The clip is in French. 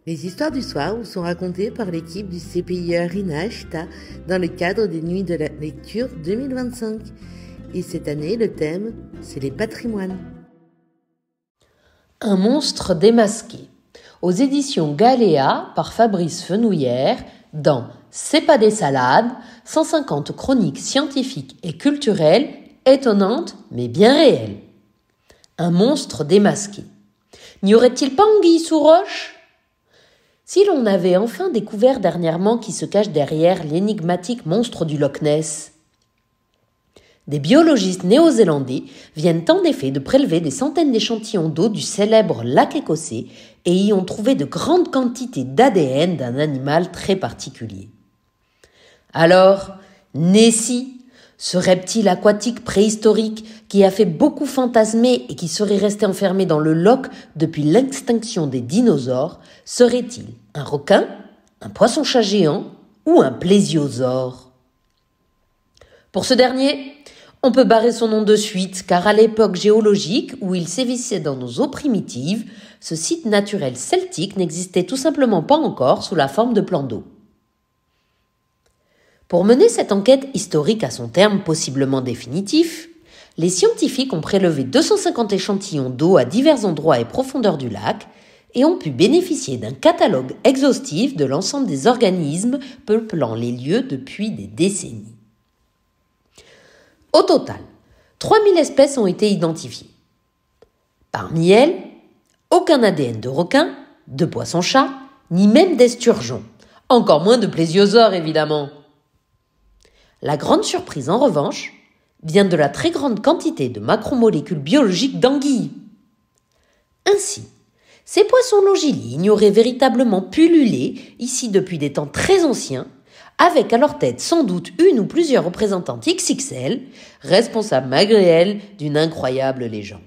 Les histoires du soir vous sont racontées par l'équipe du CPIE RINA Chita dans le cadre des Nuits de la Lecture 2025. Et cette année, le thème, c'est les patrimoines. Un monstre démasqué. Aux éditions Galéa par Fabrice Fenouillère dans C'est pas des salades, 150 chroniques scientifiques et culturelles, étonnantes mais bien réelles. Un monstre démasqué. N'y aurait-il pas anguille sous roche ? Si l'on avait enfin découvert dernièrement qui se cache derrière l'énigmatique monstre du Loch Ness. Des biologistes néo-zélandais viennent en effet de prélever des centaines d'échantillons d'eau du célèbre lac écossais et y ont trouvé de grandes quantités d'ADN d'un animal très particulier. Alors, Nessie, ce reptile aquatique préhistorique qui a fait beaucoup fantasmer et qui serait resté enfermé dans le loch depuis l'extinction des dinosaures, serait-il un requin, un poisson-chat géant ou un plésiosaure ? Pour ce dernier, on peut barrer son nom de suite, car à l'époque géologique où il sévissait dans nos eaux primitives, ce site naturel celtique n'existait tout simplement pas encore sous la forme de plans d'eau. Pour mener cette enquête historique à son terme possiblement définitif, les scientifiques ont prélevé 250 échantillons d'eau à divers endroits et profondeurs du lac et ont pu bénéficier d'un catalogue exhaustif de l'ensemble des organismes peuplant les lieux depuis des décennies. Au total, 3000 espèces ont été identifiées. Parmi elles, aucun ADN de requin, de poisson-chat, ni même d'esturgeon. Encore moins de plésiosaures, évidemment. La grande surprise, en revanche, vient de la très grande quantité de macromolécules biologiques d'anguilles. Ainsi, ces poissons longilignes auraient véritablement pullulé ici depuis des temps très anciens, avec à leur tête sans doute une ou plusieurs représentantes XXL, responsables malgré elles d'une incroyable légende.